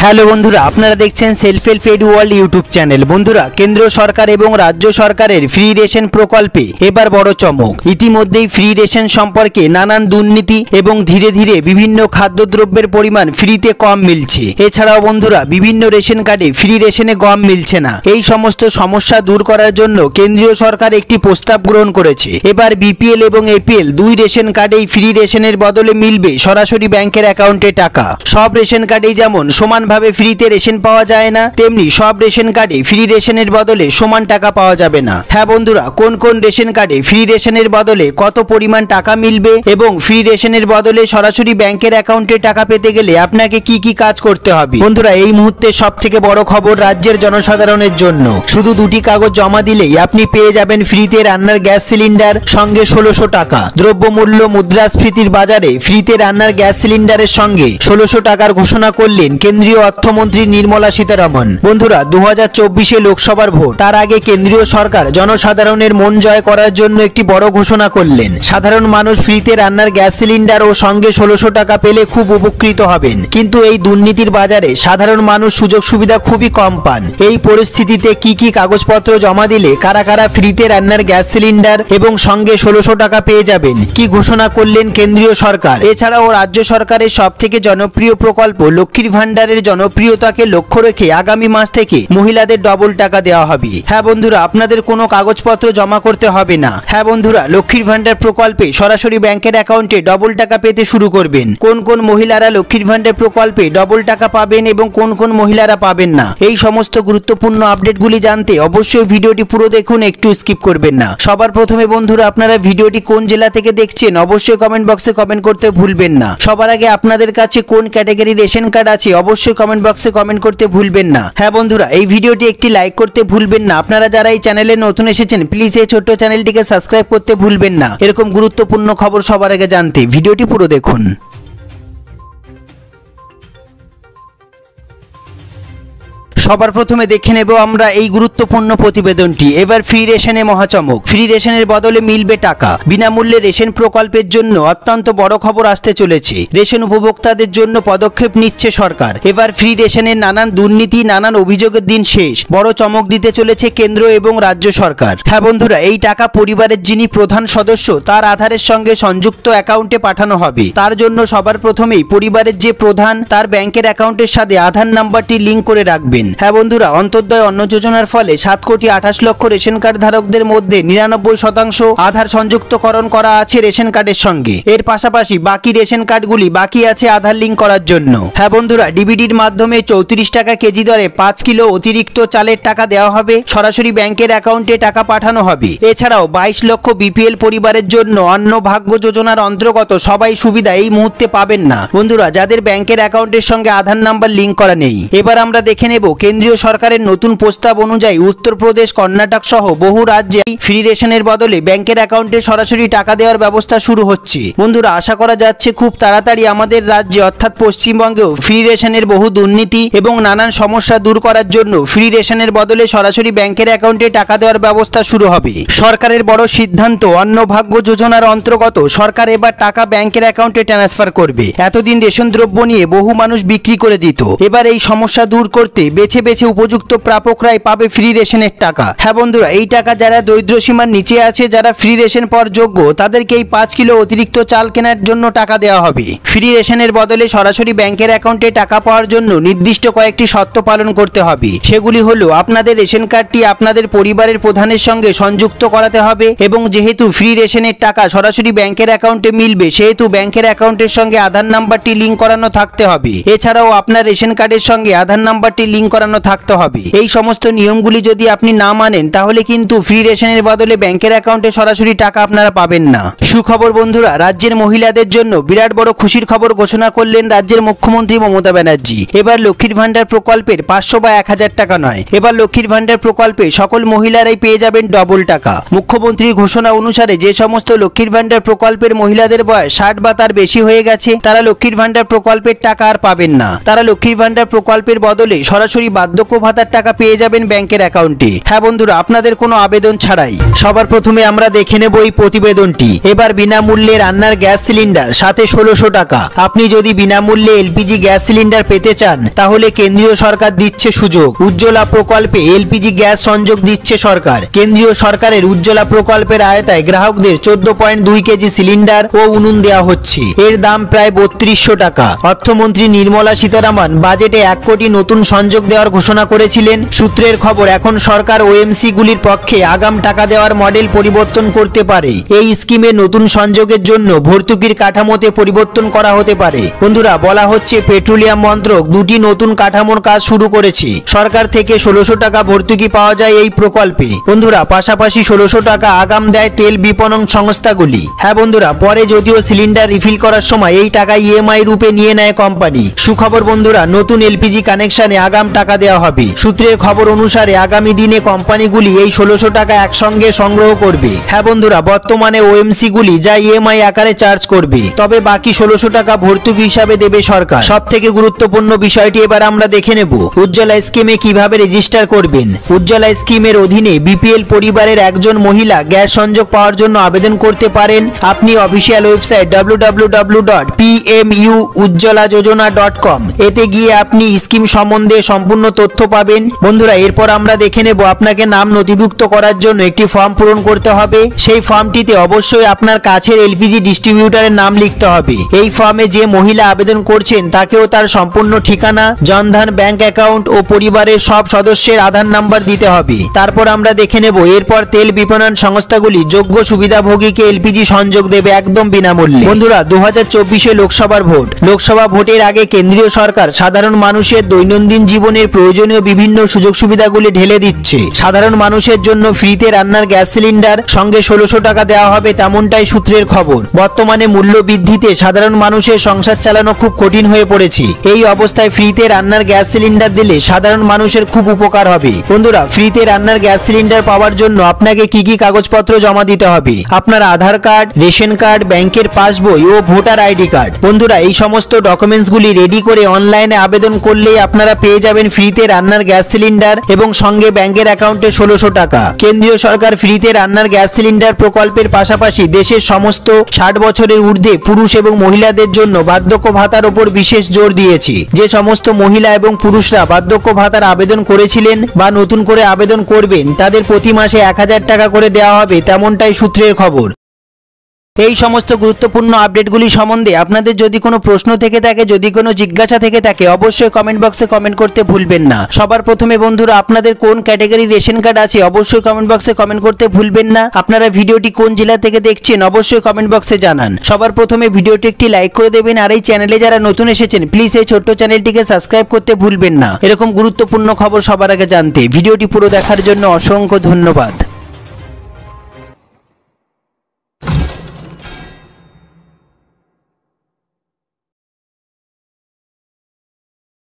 Hello বন্ধুরা, আপনারা দেখছেন self help aid world YouTube channel. বন্ধুরা, কেন্দ্র সরকার এবং রাজ্য সরকারের ফ্রি রেশন প্রকল্পে এবার বড় চমক। ইতিমধ্যেই ফ্রি রেশন সম্পর্কে নানান দুর্নীতি এবং ধীরে ধীরে বিভিন্ন খাদ্যদ্রব্যের পরিমাণ ফ্রিতে কম মিলছে। এছাড়াও বন্ধুরা, বিভিন্ন রেশন কার্ডে ফ্রি রেশনে গম মিলছে না। এই সমস্ত সমস্যা দূর করার জন্য কেন্দ্রীয় সরকার একটি প্রস্তাব গ্রহণ করেছে। এবার বিপিএল এবং এপিএল দুই রেশন কার্ডেই ফ্রি রেশনের বদলে মিলবে সরাসরি ব্যাংকের অ্যাকাউন্টে টাকা। সব রেশন কার্ডেই যেমন সমানভাবে ফ্রিতে রেশন পাওয়া যায় না, তেমনি সব রেশন কার্ডে ফ্রি রেশনের বদলে সমান টাকা পাওয়া যাবে না। হ্যাঁ বন্ধুরা, কোন কোন রেশন কার্ডে ফ্রি রেশনের বদলে কত পরিমাণ টাকা মিলবে এবং ফ্রি রেশনের বদলে সরাসরি ব্যাংকের অ্যাকাউন্টে টাকা পেতে গেলে আপনাকে কি কি কাজ করতে হবে। বন্ধুরা, এই মুহূর্তে সবথেকে বড় খবর রাজ্যের জনসাধারণের জন্য। শুধু দুটি কাগজ জমা দিলেই আপনি পেয়ে যাবেন ফ্রিতে রান্নার গ্যাস সিলিন্ডার, সঙ্গে 1600 টাকা। দ্রব্যমূল্য মুদ্রাস্ফীতির বাজারে ফ্রিতে রান্নার গ্যাস সিলিন্ডারের সঙ্গে 1600 টাকার ঘোষণা করলেন কেন্দ্রীয় অর্থমন্ত্রী নির্মলা সীতারামন। বন্ধুরা, 2024-এ লোকসভার ভোট, তার আগে কেন্দ্রীয় সরকার জনসাধারণের মন জয় করার জন্য একটি বড় ঘোষণা করলেন। সাধারণ মানুষ ফ্রিতে রান্নার গ্যাস সিলিন্ডার ও সঙ্গে 1600 টাকা পেলে খুব উপকৃত হবেন। কিন্তু এই দুর্নীতির বাজারে সাধারণ মানুষ সুযোগ সুবিধা খুবই কম পান। এই পরিস্থিতিতে কি কি কাগজপত্র জমা দিলে কারা কারা ফ্রিতে রান্নার গ্যাস সিলিন্ডার এবং সঙ্গে 1600 টাকা পেয়ে যাবেন, কি ঘোষণা করলেন কেন্দ্রীয় সরকার। এছাড়াও রাজ্য সরকারের সবথেকে জনপ্রিয় প্রকল্প লক্ষ্মীর ভান্ডারের জনপ্রিয়তাকে লক্ষ্য রেখে আগামী মাস থেকে মহিলাদের ডবল টাকা দেওয়া হবে। হ্যাঁ বন্ধুরা, আপনাদের কোনো কাগজপত্র জমা করতে হবে না। হ্যাঁ বন্ধুরা, লক্ষ্মীর ভান্ডার প্রকল্পে সরাসরি ব্যাংকের অ্যাকাউন্টে ডবল টাকা পেতে শুরু করবেন। কোন কোন মহিলারা লক্ষ্মীর ভান্ডার প্রকল্পে ডবল টাকা পাবেন এবং কোন কোন মহিলারা পাবেন না, এই সমস্ত গুরুত্বপূর্ণ আপডেটগুলি জানতে অবশ্যই ভিডিওটি পুরো দেখুন, একটু স্কিপ করবেন না। সবার প্রথমে বন্ধুরা, আপনারা ভিডিওটি কোন জেলা থেকে দেখছেন অবশ্যই কমেন্ট বক্সে কমেন্ট করতে ভুলবেন না। সবার আগে আপনাদের কাছে কোন ক্যাটাগরি রেশন কার্ড আছে অবশ্যই কমেন্ট বক্সে কমেন্ট করতে ভুলবেন না। হ্যাঁ বন্ধুরা, এই ভিডিওটি একটি লাইক করতে ভুলবেন না। আপনারা যারা এই চ্যানেলে নতুন এসেছেন প্লিজ এই ছোট্ট চ্যানেলটিকে সাবস্ক্রাইব করতে ভুলবেন না। এরকম গুরুত্বপূর্ণ খবর সবার আগে জানতে ভিডিওটি পুরো দেখুন। সবার প্রথমে দেখে নেব আমরা এই গুরুত্বপূর্ণ প্রতিবেদনটি। এবার ফ্রি রেশনে মহাচমক, ফ্রি রেশনের বদলে মিলবে টাকা। বিনামূল্যে রেশন প্রকল্পের জন্য অত্যন্ত বড় খবর আসতে চলেছে। রেশন উপভোক্তাদের জন্য পদক্ষেপ নিচ্ছে সরকার। এবার ফ্রি রেশনের নানান দুর্নীতি, নানান অভিযোগের দিন শেষ। বড় চমক দিতে চলেছে কেন্দ্র এবং রাজ্য সরকার। হ্যাঁ বন্ধুরা, এই টাকা পরিবারের যিনি প্রধান সদস্য তার আধারের সঙ্গে সংযুক্ত অ্যাকাউন্টে পাঠানো হবে। তার জন্য সবার প্রথমেই পরিবারের যে প্রধান তার ব্যাংকের অ্যাকাউন্টের সাথে আধার নাম্বারটি লিঙ্ক করে রাখবেন। হ্যাঁ বন্ধুরা, অন্তর্দয় অন্ন যোজনার ফলে 7,28,00,000 রেশন কার্ড ধারকদের মধ্যে 99% আধার সংযুক্তকরণ করা আছে রেশন কার্ডের সঙ্গে। এর পাশাপাশি বাকি রেশন কার্ডগুলি বাকি আছে আধার লিঙ্ক করার জন্য। হ্যাঁ বন্ধুরা, ডিবিডির মাধ্যমে 34 টাকা কেজি দরে 5 কিলো অতিরিক্ত চালের টাকা দেওয়া হবে। সরাসরি ব্যাংকের অ্যাকাউন্টে টাকা পাঠানো হবে। এছাড়াও 22 লক্ষ বিপিএল পরিবারের জন্য অন্ন ভাগ্য যোজনার অন্তর্গত সবাই সুবিধা এই মুহূর্তে পাবেন না বন্ধুরা, যাদের ব্যাংকের অ্যাকাউন্টের সঙ্গে আধার নাম্বার লিঙ্ক করা নেই। এবার আমরা দেখে নেব কেন্দ্রীয় সরকারের নতুন প্রস্তাব অনুযায়ী উত্তরপ্রদেশ, কর্ণাটক সহ বহু রাজ্যে ফ্রি রেশনের বদলে ব্যাংকের অ্যাকাউন্টে সরাসরি টাকা দেওয়ার ব্যবস্থা শুরু হচ্ছে। বন্ধুরা, আশা করা যাচ্ছে খুব তাড়াতাড়ি আমাদের রাজ্যে অর্থাৎ পশ্চিমবঙ্গেও ফ্রি রেশনের বহু দুর্নীতি এবং নানান সমস্যা দূর করার জন্য ফ্রি রেশনের বদলে সরাসরি ব্যাংকের অ্যাকাউন্টে টাকা দেওয়ার ব্যবস্থা শুরু হবে। সরকারের বড় সিদ্ধান্ত, অন্নভাগ্য যোজনার অন্তর্গত সরকার এবার টাকা ব্যাংকের অ্যাকাউন্টে ট্রান্সফার করবে। এতদিন রেশন দ্রব্য নিয়ে বহু মানুষ বিক্রি করে দিত। এবার এই সমস্যা দূর করতে বেছে বেছে উপযুক্ত প্রাপকরাই পাবে ফ্রি রেশনের টাকা। হ্যাঁ বন্ধুরা, এই টাকা যারা দরিদ্র সীমার নিচে আছে, যারা ফ্রি রেশন পাওয়ার যোগ্য, তাদেরকে এই 5 কিলো অতিরিক্ত চাল কেনার জন্য টাকা দেওয়া হবে। ফ্রি রেশনের বদলে সরাসরি ব্যাংকের অ্যাকাউন্টে টাকা পাওয়ার জন্য নির্দিষ্ট কয়েকটি শর্ত পালন করতে হবে। সেগুলি হলো, আপনাদের রেশন কার্ডটি আপনাদের পরিবারের প্রধানের সঙ্গে সংযুক্ত করাতে হবে এবং যেহেতু ফ্রি রেশনের টাকা সরাসরি ব্যাংকের অ্যাকাউন্টে মিলবে সেহেতু ব্যাংকের অ্যাকাউন্টের সঙ্গে আধার নাম্বারটি লিঙ্ক করানো থাকতে হবে। এছাড়াও আপনার রেশন কার্ডের সঙ্গে আধার নাম্বারটি লিঙ্ক করানো থাকতে হবে। এই সমস্ত নিয়মগুলি যদি আপনি না মানেন তাহলে কিন্তু ফ্রি রেশনের বদলে ব্যাংকের অ্যাকাউন্টে সরাসরি টাকা আপনারা পাবেন না। সুখবর বন্ধুরা, রাজ্যের মহিলাদের জন্য বিরাট বড় খুশির খবর ঘোষণা করলেন রাজ্যের মুখ্যমন্ত্রী মমতা ব্যানার্জি। এবার লক্ষ্মীর ভান্ডার প্রকল্পের 500 বা 1000 টাকা নয়, এবার লক্ষ্মীর ভান্ডার প্রকল্পে সকল মহিলারাই পেয়ে যাবেন ডবল টাকা। মুখ্যমন্ত্রীর ঘোষণা অনুসারে যে সমস্ত লক্ষ্মীর ভান্ডার প্রকল্পের মহিলাদের বয়স 60 বা তার বেশি হয়ে গেছে তারা লক্ষ্মীর ভান্ডার প্রকল্পের টাকা আর পাবেন না। তারা লক্ষ্মীর ভান্ডার প্রকল্পের বদলে সরাসরি বার্ধক্য ভাতার টাকা পেয়ে যাবেন ব্যাংকের অ্যাকাউন্টে। হ্যাঁ বন্ধুরা, আপনাদের কোনো আবেদন ছাড়াই। সবার প্রথমে আমরা দেখে নেব এই প্রতিবেদনটি। এবার বিনামূল্যে রান্নার গ্যাস সিলিন্ডার, সাথে 1600 টাকা। আপনি যদি বিনামূল্যে এলপিজি গ্যাস সিলিন্ডার পেতে চান তাহলে কেন্দ্রীয় সরকার দিচ্ছে সুযোগ। উজ্জ্বলা প্রকল্পে এলপিজি গ্যাস সংযোগ দিচ্ছে সরকার। কেন্দ্রীয় সরকারের উজ্জ্বলা প্রকল্পের আওতায় গ্রাহকদের 14.2 কেজি সিলিন্ডার ও উনুন দেওয়া হচ্ছে। এর দাম প্রায় 3200 টাকা। অর্থমন্ত্রী নির্মলা সীতারামন বাজেটে 1 কোটি নতুন সংযোগ দেওয়ার ঘোষণা করেছিলেন। সূত্রের খবর, এখন সরকার ওএমসি গুলির পক্ষে আগাম টাকা দেওয়ার মডেল পরিবর্তন করতে পারে। এই স্কিমে নতুন সংযোগের জন্য ভর্তুকির কাঠামোতে পরিবর্তন করা হতে পারে। বন্ধুরা, বলা হচ্ছে পেট্রোলিয়াম মন্ত্রক দুটি নতুন কাঠামোর কাজ শুরু করেছে। সরকার থেকে 1600 টাকা ভর্তুকি পাওয়া যায় এই প্রকল্পে। বন্ধুরা, পাশাপাশি 1600 টাকা আগাম দেয় তেল বিপণন সংস্থাগুলি। হ্যাঁ বন্ধুরা, পরে যদিও সিলিন্ডার রিফিল করার সময় এই টাকা ইএমআই রূপে নিয়ে নেয় কোম্পানি। সুখবর বন্ধুরা, নতুন এলপিজি কানেকশনে আগাম টাকা দেওয়া হবে। সূত্রের খবর অনুসারে আগামী দিনে কোম্পানিগুলি এই 1600 টাকা একসঙ্গে সংগ্রহ করবে। হ্যাঁ বন্ধুরা, বর্তমানে ওএমসি গুলি যা ইএমআই আকারে চার্জ করবে, তবে বাকি 1600 টাকা ভর্তুকি হিসাবে দেবে সরকার। সব থেকে গুরুত্বপূর্ণ বিষয়টি এবার আমরা দেখে নেব। উজ্জ্বলা স্কিমে কিভাবে রেজিস্টার করবেন। উজ্জ্বলা স্কিমের অধীনে বিপিএল পরিবারের একজন মহিলা গ্যাস সংযোগ পাওয়ার জন্য আবেদন করতে পারেন। আপনি অফিসিয়াল ওয়েবসাইট www.pmujjolajojona.com এতে গিয়ে আপনি স্কিম সম্বন্ধে সম্পূর্ণ তথ্য পাবেন। বন্ধুরা, এরপর আমরা দেখে নেব আপনাকে নাম নথিভুক্ত করার জন্য একটি ফর্ম পূরণ করতে হবে। সেই ফর্মটিতে অবশ্যই আপনার কাছের এলপিজি ডিস্ট্রিবিউটরের নাম লিখতে হবে। এই ফর্মে যে মহিলা আবেদন করছেন তাকেও তার সম্পূর্ণ ঠিকানা, জনধন ব্যাংক অ্যাকাউন্ট ও পরিবারের সব সদস্যের আধার নাম্বার দিতে হবে। তারপর আমরা দেখে নেব এরপর তেল বিপণন সংস্থাগুলি যোগ্য সুবিধাভোগীকে এলপিজি সংযোগ দেবে একদম বিনামূল্যে। বন্ধুরা, 2024 লোকসভার ভোট। লোকসভা ভোটের আগে কেন্দ্রীয় সরকার সাধারণ মানুষের দৈনন্দিন জীবনের প্রয়োজনীয় বিভিন্ন সুযোগ সুবিধাগুলি ঢেলে দিচ্ছে। সাধারণ মানুষের জন্য ফ্রিতে রান্নার গ্যাস সিলিন্ডার, সঙ্গে 1600 টাকা দেওয়া হবে, তেমনটাই সূত্রের খবর। বর্তমানে মূল্য বৃদ্ধিতে সাধারণ মানুষের সংসার চালানো খুব কঠিন হয়ে পড়েছে। এই অবস্থায় ফ্রিতে রান্নার গ্যাস সিলিন্ডার দিলে সাধারণ মানুষের খুব উপকার হবে। বন্ধুরা, ফ্রিতে রান্নার গ্যাস সিলিন্ডার পাওয়ার জন্য আপনাকে কি কি কাগজপত্র জমা দিতে হবে? আপনার আধার কার্ড, রেশন কার্ড, ব্যাংকের পাসবই ও ভোটার আইডি কার্ড। বন্ধুরা, এই সমস্ত ডকুমেন্টসগুলি রেডি করে অনলাইনে আবেদন করলেই আপনারা পেয়ে যাবেন ফ্রিতে রান্নার গ্যাস সিলিন্ডার এবং সঙ্গে ব্যাংকের অ্যাকাউন্টে 1600 টাকা। কেন্দ্রীয় সরকার ফ্রিতে রান্নার গ্যাস সিলিন্ডার প্রকল্পের পাশাপাশি দেশের সমস্ত 60 বছরের ঊর্ধ্বে পুরুষ এবং মহিলাদের জন্য বার্ধক্য ভাতার উপর বিশেষ জোর দিয়েছে। যে সমস্ত মহিলা এবং পুরুষরা বার্ধক্য ভাতার আবেদন করেছিলেন বা নতুন করে আবেদন করবেন তাদের প্রতি মাসে 1000 টাকা করে দেওয়া হবে, তেমনটাই সূত্রের খবর। এই সমস্ত গুরুত্বপূর্ণ আপডেটগুলি সম্বন্ধে আপনাদের যদি কোনো প্রশ্ন থেকে থাকে, যদি কোনো জিজ্ঞাসা থেকে থাকে, অবশ্যই কমেন্ট বক্সে কমেন্ট করতে ভুলবেন না। সবার প্রথমে বন্ধুরা, আপনাদের কোন ক্যাটাগরির রেশন কার্ড আছে অবশ্যই কমেন্ট বক্সে কমেন্ট করতে ভুলবেন না। আপনারা ভিডিওটি কোন জেলা থেকে দেখছেন অবশ্যই কমেন্ট বক্সে জানান। সবার প্রথমে ভিডিওটি একটি লাইক করে দেবেন, আর এই চ্যানেলে যারা নতুন এসেছেন প্লিজ এই ছোট্ট চ্যানেলটিকে সাবস্ক্রাইব করতে ভুলবেন না। এরকম গুরুত্বপূর্ণ খবর সবার আগে জানতে ভিডিওটি পুরো দেখার জন্য অসংখ্য ধন্যবাদ।